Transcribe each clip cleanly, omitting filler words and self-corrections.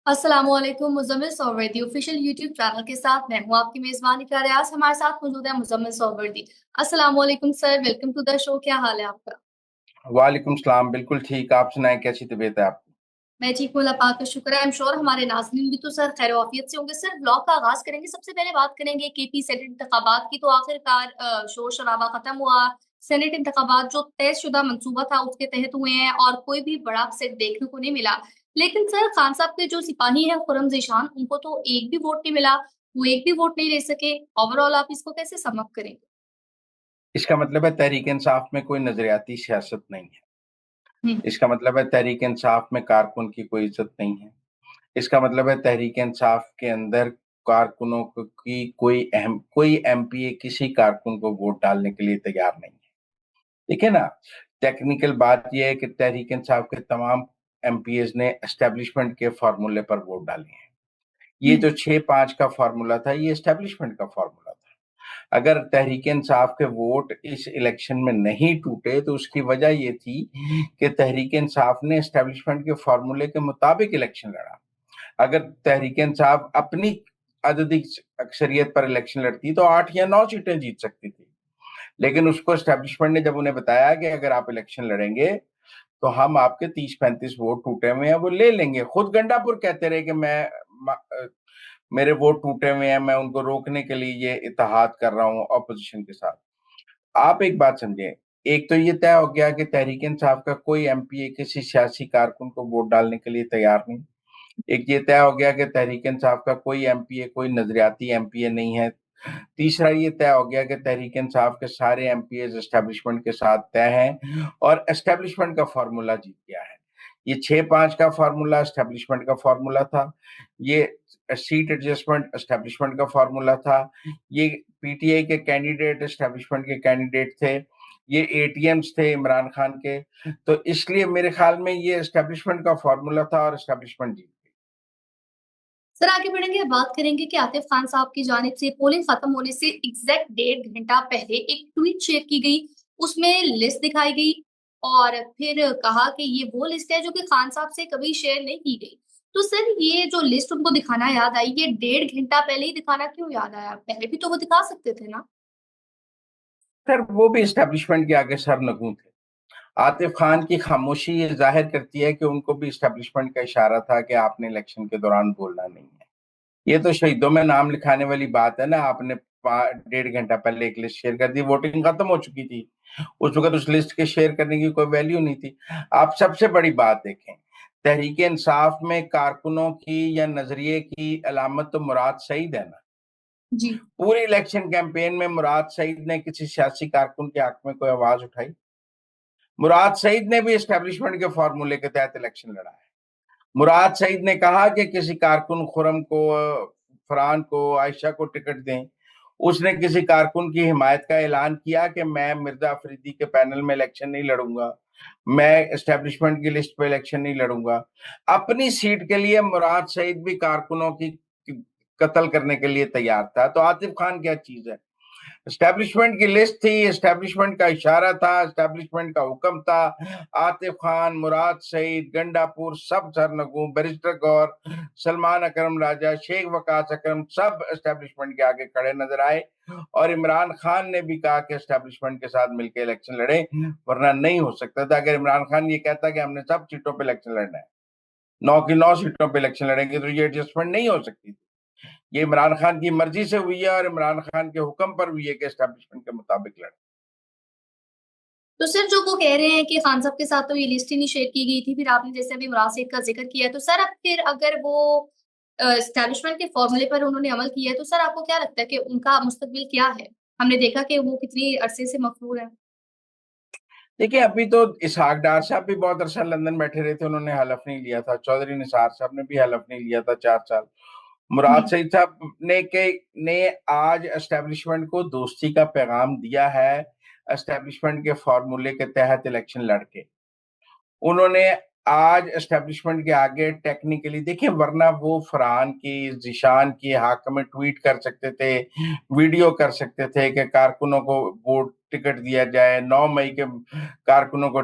अस्सलामुअलैकुम। Muzammil सोवर्दी official YouTube channel के साथ मैं हूँ आपकी मेजबान इकरा रियाज। हमारे साथ मौजूद है मुज़म्मिल सोवर्दी। अस्सलामुअलैकुम sir, welcome to the show. क्या हाल है आपका? वालेकुम सलाम। बिल्कुल ठीक। आप सुनाएं, कैसी तबीयत है आपकी? मैं ठीक हूँ, अल्लाह पाक का शुक्र है। आई एम श्योर हमारे नाज़रीन भी तो सर खैर आफियत से होंगे। सर ब्लॉग का आगाज करेंगे, सबसे पहले बात करेंगे केपी सेनेट इंतखाबात की। तो आखिरकार शोर शराबा खत्म हुआ। सेनेट इंतखाबात जो तयशुदा मंसूबा था उसके तहत हुए हैं और कोई भी बड़ा अपसेट देखने को नहीं मिला। लेकिन सर खान साहब के जो सिपाही हैं खुर्रम जीशान, उनको तो एक भी वोट नहीं मिला। वो एक भी वोट नहीं ले सके। ओवरऑल आप इसको कैसे सम अप करेंगे? इसका मतलब है तहरीक इंसाफ में कोई नजरियाती सियासत नहीं है। हम्म। इसका मतलब है तहरीक इंसाफ में कारकुन की कोई इज्जत नहीं है। इसका मतलब है तहरीक इंसाफ के अंदर कारकुनों की कोई एमपीए किसी कारकुन को वोट डालने के लिए तैयार नहीं है। ठीक है ना। टेक्निकल बात यह है कि तहरीक इंसाफ के तमाम एमपीएस ने एस्टेब्लिशमेंट के फार्मूले पर वोट डाले हैं। ये हम्म। जो 6-5 का फार्मूला था, ये एस्टेब्लिशमेंट का फार्मूला था। अगर तहरीक इंसाफ के वोट इस इलेक्शन में नहीं टूटे तो उसकी वजह यह थी कि तहरीक इंसाफ ने एस्टेब्लिशमेंट के फार्मूले के मुताबिक इलेक्शन लड़ा। अगर तहरीक इंसाफ अपनी अददी अक्सरियत पर इलेक्शन लड़ती तो 8 या 9 सीटें जीत सकती थी। लेकिन उसको एस्टेब्लिशमेंट ने जब उन्हें बताया कि अगर आप इलेक्शन लड़ेंगे तो हम आपके 30-35 वोट टूटे हुए हैं वो ले लेंगे। खुद गंडापुर कहते रहे कि मेरे वोट टूटे हुए हैं, मैं उनको रोकने के लिए ये इत्तेहाद कर रहा हूं ऑपोजिशन के साथ। आप एक बात समझें, एक तो ये तय हो गया कि तहरीक इंसाफ का कोई एमपीए किसी सियासी कारकुन को वोट डालने के लिए तैयार नहीं। एक ये तय हो गया कि तहरीक इंसाफ का कोई एमपीए कोई नजरियाती एमपीए नहीं है। तीसरा ये तय हो गया कि तहरीक इंसाफ के सारे एमपीए एस्टेब्लिशमेंट के साथ तय हैं और एस्टेब्लिशमेंट का फॉर्मूला जीत गया है। ये 6-5 का फॉर्मूला एस्टेब्लिशमेंट का फॉर्मूला था। ये सीट एडजस्टमेंट एस्टेब्लिशमेंट का फॉर्मूला था। ये पीटीआई के कैंडिडेट एस्टेब्लिशमेंट के कैंडिडेट थे। ये एटीएम्स थे इमरान खान के। तो इसलिए मेरे ख्याल में ये एस्टेब्लिशमेंट का फॉर्मूला था और एस्टेब्लिशमेंट जीत गई। सर आगे बढ़ेंगे, बात करेंगे कि आतिफ खान साहब की जानिब से पोलिंग खत्म होने से एग्जैक्ट 1.5 घंटा पहले एक ट्वीट शेयर की गई। उसमें लिस्ट दिखाई गई और फिर कहा कि ये वो लिस्ट है जो कि खान साहब से कभी शेयर नहीं की गई। तो सर ये जो लिस्ट उनको दिखाना याद आई, ये 1.5 घंटा पहले ही दिखाना क्यों याद आया? पहले भी तो वो दिखा सकते थे ना। सर वो भी एस्टेब्लिशमेंट के आगे सरनगू थे। आतिफ खान की खामोशी ये जाहिर करती है कि उनको भी इस्टेब्लिशमेंट का इशारा था कि आपने इलेक्शन के दौरान बोलना नहीं है। ये तो शहीदों में नाम लिखाने वाली बात है ना। आपने 1.5 घंटा पहले एक लिस्ट शेयर कर दी, वोटिंग खत्म हो चुकी थी। उस वक्त उस लिस्ट के शेयर करने की कोई वैल्यू नहीं थी। आप सबसे बड़ी बात देखें, तहरीक इंसाफ में कारकुनों की या नजरिए की अलामत तो मुराद सईद है ना। जी। पूरी इलेक्शन कैंपेन में मुराद सईद ने किसी सियासी कारकुन के हक में कोई आवाज उठाई? मुराद सईद ने भी एस्टेब्लिशमेंट के फॉर्मूले के तहत इलेक्शन लड़ा है। मुराद सईद ने कहा कि किसी कारकुन खुरम को, फरहान को, आयशा को टिकट दें। उसने किसी कारकुन की हिमायत का ऐलान किया कि मैं मिर्जा अफरीदी के पैनल में इलेक्शन नहीं लड़ूंगा, मैं एस्टेब्लिशमेंट की लिस्ट पे इलेक्शन नहीं लड़ूंगा। अपनी सीट के लिए मुराद सईद भी कारकुनों की कत्ल करने के लिए तैयार था। तो आतिफ खान क्या चीज है? एस्टेब्लिशमेंट की लिस्ट थी, एस्टेब्लिशमेंट का इशारा था, एस्टेब्लिशमेंट का हुक्म था। आतिफ खान, मुराद सईद, गंडापुर सब सरनगू, बैरिस्टर गौर, सलमान अकरम राजा, शेख वकास अकरम सब एस्टेब्लिशमेंट के आगे खड़े नजर आए। और इमरान खान ने भी कहा कि एस्टेब्लिशमेंट के साथ मिलकर इलेक्शन लड़े, वरना नहीं हो सकता था। अगर इमरान खान ये कहता कि हमने सब सीटों पर इलेक्शन लड़ना है, 9 की 9 सीटों पर इलेक्शन लड़ेंगे, तो ये एडजस्टमेंट नहीं हो सकती थी। ये इमरान खान की मर्जी से हुई है और इमरान खान के हुक्म पर हुई है कि एस्टेब्लिशमेंट के मुताबिक लड़े। तो सर जो वो कह रहे हैं कि खान साहब के साथ तो ये लिस्ट ही नहीं शेयर की गई थी, फिर आपने जैसे अभी मुराद सईद का जिक्र किया, तो सर अब फिर अगर वो एस्टैब्लिशमेंट के फॉर्मूले पर उन्होंने अमल किया है, तो सर आपको क्या लगता है कि उनका मुस्तकबिल क्या है? हमने देखा कि वो कितनी अरसे से मफरूर है। देखिए, अभी तो इसहाक डार साहब भी बहुत अरसा लंदन बैठे रहे थे, उन्होंने हलफ नहीं लिया था। चौधरी निसार साहब ने भी हलफ नहीं लिया था 4 साल। मुराद हम्म। सईद साहब ने आज एस्टेब्लिशमेंट को दोस्ती का पैगाम दिया है। एस्टेब्लिशमेंट के फॉर्मूले के तहत इलेक्शन लड़के उन्होंने आज एस्टेब्लिशमेंट के आगे टेक्निकली देखिए, वरना वो फरहान की, जिशान की हक में ट्वीट कर सकते थे, वीडियो कर सकते थे कि कारकुनों को वोट टिकट दिया जाए, 9 मई के कारकुनों को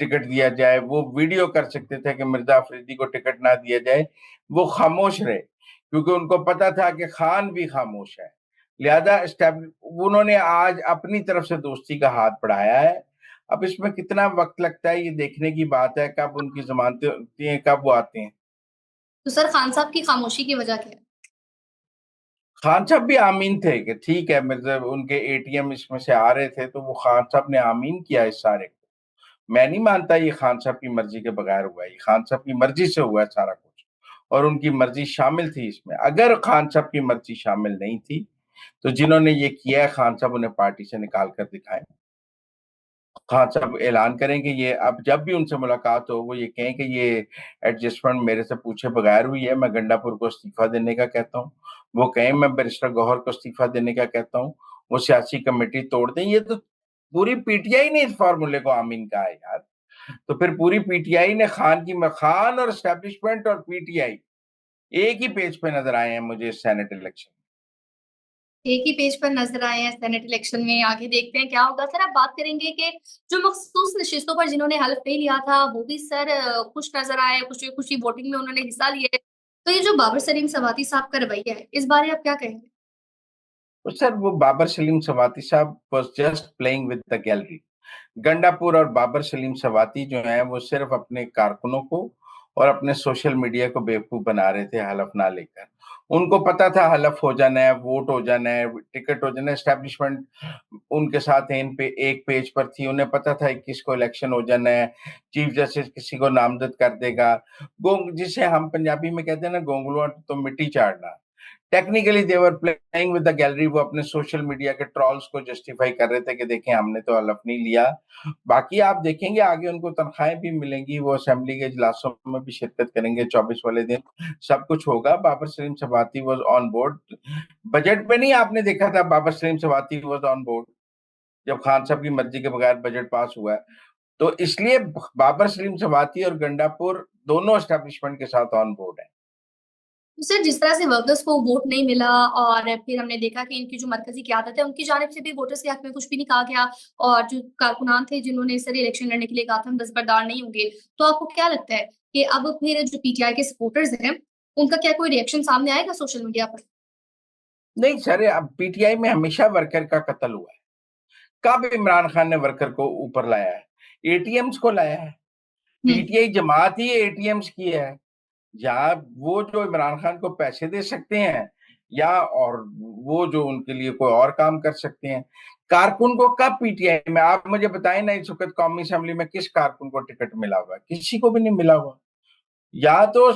टिकट दिया जाए, वो वीडियो कर सकते थे कि मिर्जा अफरीदी को टिकट ना दिया जाए, वो खामोश रहे क्योंकि उनको पता था कि खान भी खामोश है। लिहाजा उन्होंने आज अपनी तरफ से दोस्ती का हाथ बढ़ाया है। अब इसमें कितना वक्त लगता है ये देखने की बात है, कब उनकी जमानतें होती हैं, कब वो आते हैं। तो सर खान साहब की खामोशी की वजह क्या है? खान साहब भी आमीन थे कि ठीक है, मतलब उनके एटीएम इसमें से आ रहे थे तो वो खान साहब ने आमीन किया इस सारे को। मैं नहीं मानता ये खान साहब की मर्जी के बगैर हुआ है, ये खान साहब की मर्जी से हुआ है सारा कुछ, और उनकी मर्जी शामिल थी इसमें। अगर खान साहब की मर्जी शामिल नहीं थी तो जिन्होंने ये किया है खान साहब उन्हें पार्टी से निकाल कर दिखाएं। खान साहब ऐलान करेंगे, ये अब जब भी उनसे मुलाकात हो वो ये कहें कि ये एडजस्टमेंट मेरे से पूछे बगैर हुई है, मैं गंडापुर को इस्तीफा देने का कहता हूँ। वो कहें मैं बैरिस्टर गौहर को इस्तीफा देने का कहता हूँ। वो सियासी कमेटी तोड़ दें। ये तो पूरी पीटीआई ने इस फार्मूले को आमीन कहा है यार। तो फिर पूरी पीटीआई ने खान और एस्टेब्लिशमेंट और पीटीआई एक ही पेज पे नजर आए हैं मुझे इस सेनेट इलेक्शन। एक ही पेज पर नजर आए हैं सेनेट इलेक्शन में। आगे देखते हैं क्या होगा। सर आप बात करेंगे कि जो मखसूस नशिस्तों पर जिन्होंने हल्फ नहीं लिया था वो भी सर खुश नजर आए, खुशी खुशी वोटिंग में उन्होंने हिस्सा लिए। तो ये जो बाबर सलीम सवाती साहब का रवैया है, इस बारे आप क्या कहेंगे? तो सर वो बाबर सलीम सवाती साहब was just playing with the gallery. Gandapur और बाबर सलीम सवाती जो हैं वो सिर्फ अपने कारकुनों को और अपने सोशल मीडिया को बेवकूफ बना रहे थे हलफ ना लेकर। उनको पता था हलफ हो जाना है, वोट हो जाना है, टिकट हो जाना है। एस्टेब्लिशमेंट उनके साथ इन पे एक पेज पर थी, उन्हें पता था किसको इलेक्शन हो जाना है, चीफ जस्टिस किसी को नामजद कर देगा। गोंग जिसे हम पंजाबी में कहते हैं ना, गोंगलुआ तो मिट्टी चाड़ना। Technically they are playing with the gallery. वो अपने सोशल मीडिया के ट्रॉल्स को जस्टिफाई कर रहे थे कि देखें हमने तो हलफ नहीं लिया। बाकी आप देखेंगे आगे उनको तनख्वाहें भी मिलेंगी, वो असेंबली के इजलासों में भी शिरकत करेंगे 24 वाले दिन, सब कुछ होगा। Babar Saleem Swati was on board. Budget पे नहीं आपने देखा था Babar Saleem Swati was on board जब खान साहब की मर्जी के बगैर बजट पास हुआ है। तो इसलिए बाबर सलीम सवाती और गंडापुर दोनों एस्टेब्लिशमेंट के साथ ऑन बोर्ड है। तो सर जिस तरह से वर्कर्स को वोट नहीं मिला और फिर हमने देखा कि इनकी जो मरकजी क़यादत है उनकी जानिब से भी वोटर्स के हक में कुछ भी नहीं कहा गया, और जो कारकुनान थे जिन्होंने सर इलेक्शन लड़ने के लिए कहा था हम दस्तबरदार नहीं होंगे, तो आपको क्या लगता है कि अब फिर जो पीटीआई के सपोर्टर्स हैं उनका क्या कोई रिएक्शन सामने आएगा सोशल मीडिया पर? नहीं सर, अब पीटीआई में हमेशा वर्कर का कत्ल हुआ है। कब इमरान खान ने वर्कर को ऊपर लाया है? एटीएम्स को लाया है। हम्म। पीटीआई जमात ही एटीएम्स की है। जहां वो जो इमरान खान को पैसे दे सकते हैं या और वो जो उनके लिए कोई और काम कर सकते हैं। कारकुन को कब पीटीआई में, आप मुझे बताएं ना, इस वक्त कौमी असेंबली में किस कारकुन को टिकट मिला हुआ है? किसी को भी नहीं मिला हुआ। या तो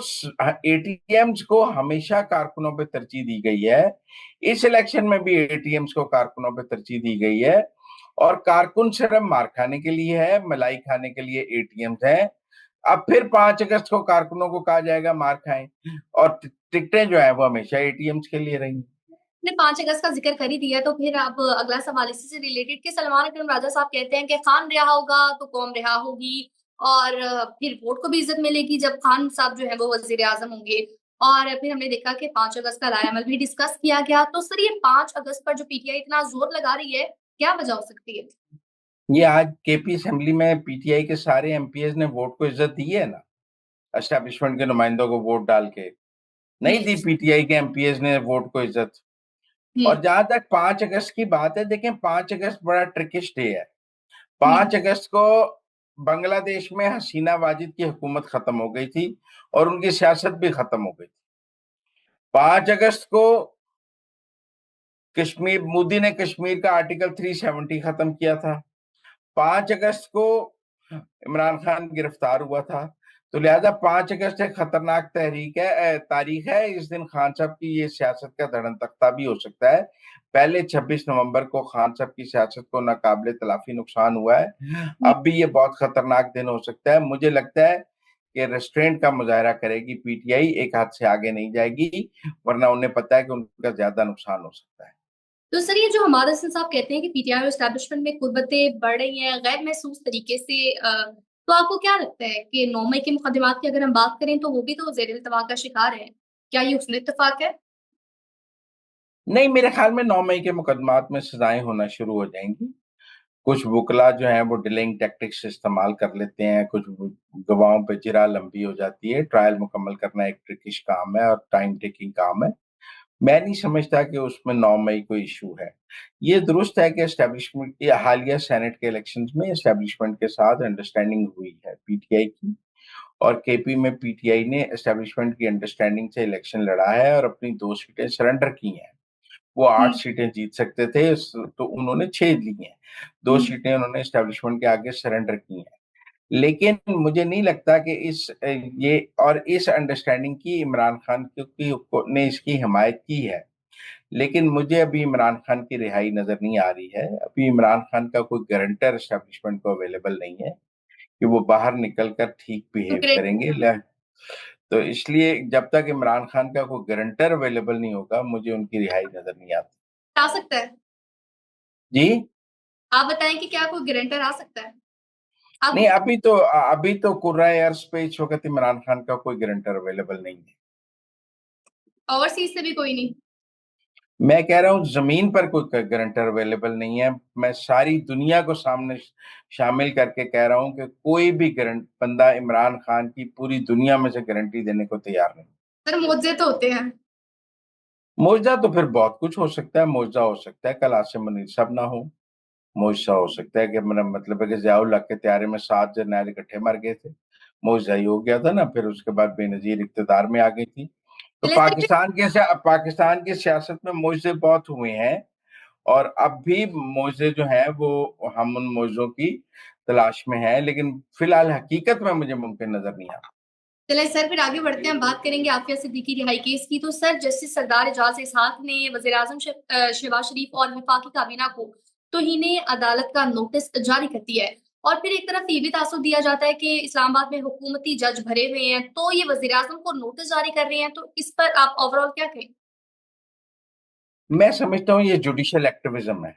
एटीएम्स को हमेशा कारकुनों पे तरजीह दी गई है। इस इलेक्शन में भी एटीएम्स को कारकुनों पे तरजीह दी गई है। और कारकुन सिर्फ मार खाने के लिए है, मलाई खाने के लिए एटीएम्स है। अब फिर 5 अगस्त को कारकुनों को कहा जाएगा मार खाएं, और टिकटें जो है वो हमेशा एटीएम्स के लिए रही। ने 5 अगस्त का जिक्र कर ही दिया तो फिर अब अगला सवाल इसी से रिलेटेड कि सलमान अकरम राजा साहब कहते हैं कि खान रिहा होगा तो कौम रिहा होगी, और फिर वोट को भी इज्जत मिलेगी जब खान साहब जो है वो वजीर आजम होंगे। और फिर हमने देखा कि 5 अगस्त का लायामल भी डिस्कस किया गया। तो सर ये 5 अगस्त पर जो पीटीआई इतना जोर लगा रही है, क्या वजह हो सकती है? ये आज केपी असेंबली में पीटीआई के सारे एमपीएस ने वोट को इज्जत दी है ना, एस्टेब्लिशमेंट के नुमाइंदों को वोट डाल के। नहीं जी। दी पीटीआई के एमपीएस ने वोट को इज्जत। हम्म। और जहां तक 5 अगस्त की बात है, देखें 5 अगस्त बड़ा ट्रिकिश डे है। हम्म। 5 अगस्त को बांग्लादेश में हसीना वाजिद की हुकूमत खत्म हो गई थी और उनकी सियासत भी खत्म हो गई थी। 5 अगस्त को कश्मीर मोदी ने कश्मीर का आर्टिकल 370 खत्म किया था। 5 अगस्त को इमरान खान गिरफ्तार हुआ था। तो लिहाजा 5 अगस्त एक खतरनाक तारीख है। इस दिन खान साहब की ये सियासत का धड़न तख्ता भी हो सकता है। पहले 26 नवंबर को खान साहब की सियासत को नाकाबिले तलाफी नुकसान हुआ है। अब भी ये बहुत खतरनाक दिन हो सकता है। मुझे लगता है कि रेस्ट्रेंट का मुजाहरा करेगी पीटीआई, एक हाथ से आगे नहीं जाएगी, वरना उन्हें पता है कि उनका ज्यादा नुकसान हो सकता है। तो सर ये जो हमारा हसन साहब कहते हैं कि पीटीआई और एस्टैब्लिशमेंट में कुर्बतें बढ़ रही हैं गैर महसूस तरीके से, तो आपको क्या लगता है कि 9 मई के मुकदमात की अगर हम बात करें तो वो भी तो जेर इल्तवा का शिकार है, क्या ये उसने इत्तेफाक है? नहीं, मेरे ख्याल में 9 मई के मुकदमात में सजाएं होना शुरू हो जाएंगी। कुछ वकला जो हैं वो डिलेइंग टैक्टिक्स इस्तेमाल कर लेते हैं, कुछ गवाहों पे जिरह लंबी हो जाती है। ट्रायल मुकम्मल करना एक ट्रिकिश काम है और टाइम टेकिंग काम है। मैं नहीं समझता कि उसमें 9 मई कोई इशू है। ये दुरुस्त है कि एस्टेब्लिशमेंट की हालिया सेनेट के इलेक्शंस में एस्टेब्लिशमेंट के साथ अंडरस्टैंडिंग हुई है पीटीआई की, और केपी में पीटीआई ने एस्टेब्लिशमेंट की अंडरस्टैंडिंग से इलेक्शन लड़ा है और अपनी 2 सीटें सरेंडर की हैं। वो 8 हम्म। सीटें जीत सकते थे, तो उन्होंने 6 ली हैं। 2 हम्म। सीटें उन्होंने एस्टेब्लिशमेंट के आगे सरेंडर की हैं। लेकिन मुझे नहीं लगता कि ये और इस अंडरस्टैंडिंग की इमरान खान ने इसकी हिमायत की है। लेकिन मुझे अभी इमरान खान की रिहाई नजर नहीं आ रही है। अभी इमरान खान का कोई गारंटर एस्टेब्लिशमेंट को अवेलेबल नहीं है कि वो बाहर निकलकर ठीक तो बिहेव ग्रेट करेंगे। तो इसलिए जब तक इमरान खान का कोई गारंटर अवेलेबल नहीं होगा, मुझे उनकी रिहाई नजर नहीं आती। आ सकता है। जी। आप बताएं कि क्या कोई गारंटर आ सकता है नहीं, आप। अभी तो कुर्रा एयर पे इस वक्त इमरान खान का कोई गारंटर अवेलेबल नहीं है। ओवरसीज से भी कोई नहीं। मैं कह रहा हूँ जमीन पर कोई गारंटर अवेलेबल नहीं है। मैं सारी दुनिया को सामने शामिल करके कह रहा हूँ कि कोई भी गारंट बंदा इमरान खान की पूरी दुनिया में से गारंटी देने को तैयार नहीं। सर मुआवजे तो होते हैं। मुआवजा तो फिर बहुत कुछ हो सकता है। मुआवजा हो सकता है कल आसिम मुनीर साहब ना हो। मुआवजा हो सकता है कि मेरा मतलब है कि जियाउल हक के त्यारे में 7 जरनैल इकट्ठे मर गए थे। मुआवजा ही हो गया था ना, फिर उसके बाद बेनजीर इक्तदार में आ गई थी। तो चले सर। पाकिस्तान की सियासत में मुआवजे बहुत हुए हैं, और अब भी मुआवजे जो हैं वो हम उन मुआवजों की तलाश में हैं, लेकिन फिलहाल हकीकत में मुझे मुमकिन नजर नहीं आता। चले सर फिर आगे बढ़ते हैं, हम बात करेंगे आफिया सिद्दीकी रिहाई केस की। तो सर जस्टिस सरदार एजाज इसहाक ने वजीर आजम शहबाज शरीफ और वफाकी काबीना को तौहीने अदालत का नोटिस जारी कर दिया है। और फिर एक तरफ ये भी तासुर दिया जाता है कि इस्लामाबाद में हुकूमती जज भरे हुए हैं, तो ये वजीर आजम को नोटिस जारी कर रहे हैं। तो इस पर आप ओवरऑल क्या कहें? मैं समझता हूँ ये जुडिशियल एक्टिविज्म है।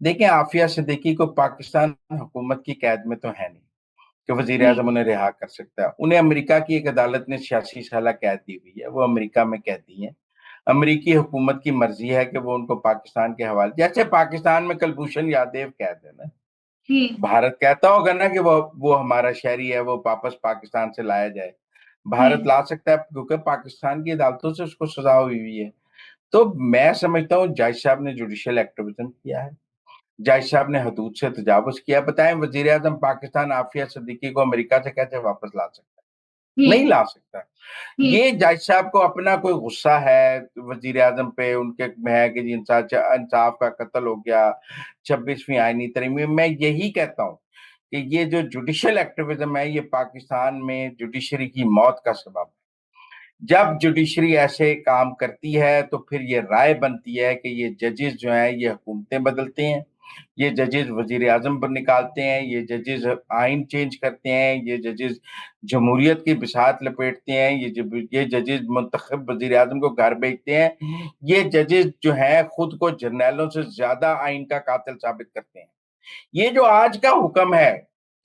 देखिए, आफिया सिद्दीकी को पाकिस्तान हुकूमत की कैद में तो है नहीं कि वजीर हम्म। आजम उन्हें रिहा कर सकता है। उन्हें अमेरिका की एक अदालत ने 86 साल कैद दी हुई है, वो अमेरिका में कैदी है। अमेरिकी हुकूमत की मर्जी है कि वो उनको पाकिस्तान के हवाले, जैसे पाकिस्तान में कलभूषण यादव कैद है ना, हम्म। भारत कहता होगा ना कि वो हमारा शहरी है, वो वापस पाकिस्तान से लाया जाए। भारत हम्म। ला सकता है क्योंकि पाकिस्तान की अदालतों से उसको सजा हुई है। तो मैं समझता हूँ जज साहब ने जुडिशियल एक्टिविज्म किया है। जज साहब ने हदूद से तजावुज किया। बताएं, वजीर आजम पाकिस्तान आफिया सिद्दीकी को अमेरिका से कैसे वापस ला सकता है? नहीं हम्म। ला सकता। हम्म। ये जज साहब को अपना कोई गुस्सा है वजीर आजम पे, उनके में है कि जी इंसाफ का कत्ल हो गया, 26वीं आईनी तरमीम। मैं यही कहता हूँ कि ये जो जुडिशियल एक्टिविज्म है, ये पाकिस्तान में जुडिशरी की मौत का सबब है। जब जुडिशरी ऐसे काम करती है तो फिर ये राय बनती है कि ये जजेस जो हैं ये हुकूमतें बदलते हैं, ये जजेस वजीर आजम पर निकालते हैं, ये जजेस आइन चेंज करते हैं, ये जजेस जमहूरियत की बिसात लपेटते हैं, ये जजेस मुंतखब वजीर आजम को घर भेजते हैं। ये जजेस जो हैं खुद को जर्नैलों से ज्यादा आइन का कातिल साबित करते हैं। ये जो आज का हुक्म है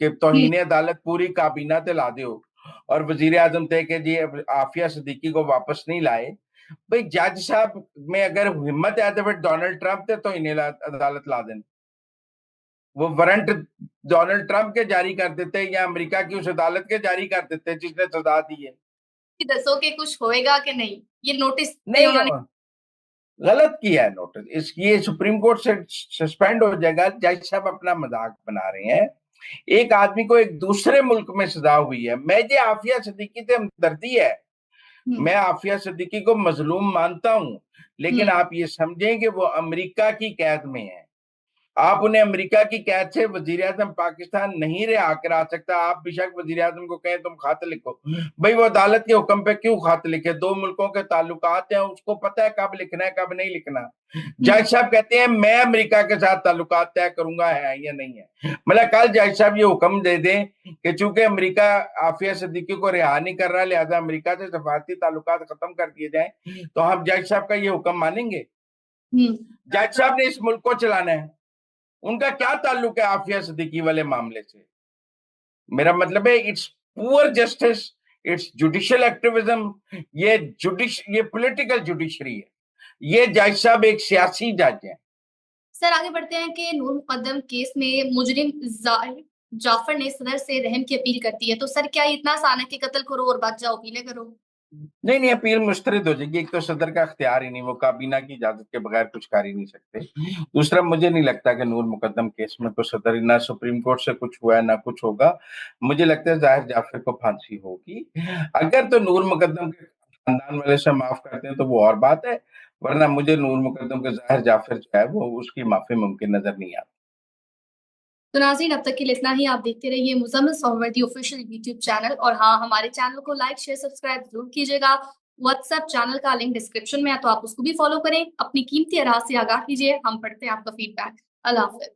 कि हम्म। तौहीन अदालत पूरी काबीना ते ला दो और वजीर आजम थे कि जी आफिया सिद्दीकी को वापस नहीं लाए, भाई जज साहब में अगर हिम्मत है तो फिर डोनाल्ड ट्रंप थे तौहीन अदालत ला दें। वो वारंट डोनाल्ड ट्रंप के जारी कर देते या अमेरिका की उस अदालत के जारी कर देते जिसने सजा दी है। कि दसो कि कुछ होएगा कि नहीं, ये नोटिस पे नहीं, उन्होंने। गलत किया है नोटिस। ये सुप्रीम कोर्ट से सस्पेंड हो जाएगा। जज साहब अपना मजाक बना रहे हैं। एक आदमी को एक दूसरे मुल्क में सजा हुई है। मैं ये आफिया सिद्दीकी से हमदर्दी है, हम्म। मैं आफिया सिद्दीकी को मजलूम मानता हूं, लेकिन हम्म। आप ये समझें कि वो अमेरिका की कैद में है। आप उन्हें अमेरिका की कैद से वजीर आजम पाकिस्तान नहीं रिहा करा सकता। आप बेशक वजीर आजम को कहें तुम खत लिखो, भाई वो अदालत के हुक्म पे क्यों खत लिखे? दो मुल्कों के ताल्लुकात हैं, उसको पता है कब लिखना है कब नहीं लिखना। हम्म। जज साहब कहते हैं मैं अमेरिका के साथ ताल्लुकात तय करूंगा है या नहीं है। मतलब कल जज साहब ये हुक्म दे दें कि चूंकि अमेरिका आफिया सिद्दीकी को रिहा नहीं कर रहा, लिहाजा अमेरिका से सफारती ताल्लुकात खत्म कर दिए जाए, तो हम जज साहब का ये हुक्म मानेंगे? हम्म। जज साहब ने इस मुल्क को चलाना है, उनका क्या ताल्लुक है आफिया सिद्दीकी वाले मामले से? मेरा मतलब है it's poor justice, it's judicial activism. ये पॉलिटिकल जुडिशरी है। ये जज साहब एक सियासी जज है। सर आगे बढ़ते हैं कि नूर मुकद्दम केस में मुजरिम जाफर ने सदर से रहम की अपील कर दी है, तो सर क्या ये इतना आसान है कि कत्ल करो और बच जाओ, अपीलें करो? नहीं नहीं, अपील मुस्तरद हो जाएगी। एक तो सदर का अख्तियार ही नहीं, वो काबीना की इजाजत के बगैर कुछ कर ही नहीं सकते। दूसरा, मुझे नहीं लगता कि नूर मुकद्दम केस में तो सदर, ना सुप्रीम कोर्ट से कुछ हुआ है ना कुछ होगा। मुझे लगता है जाहिर जाफर को फांसी होगी। अगर तो नूर मुकद्दम के खानदान वाले से माफ करते हैं तो वो और बात है, वरना मुझे नूर मुकद्दम के जाहिर जाफर जो है वो उसकी माफी मुमकिन नजर नहीं आती। तो नाज़रीन अब तक के लिए इतना ही। आप देखते रहिए मुज़म्मिल सोमवती ऑफिशियल यूट्यूब चैनल, और हाँ, हमारे चैनल को लाइक शेयर सब्सक्राइब जरूर कीजिएगा। व्हाट्सएप चैनल का लिंक डिस्क्रिप्शन में है, तो आप उसको भी फॉलो करें। अपनी कीमती राय से आगाह कीजिए। हम पढ़ते हैं आपका फीडबैक। अल्लाह हाफिज।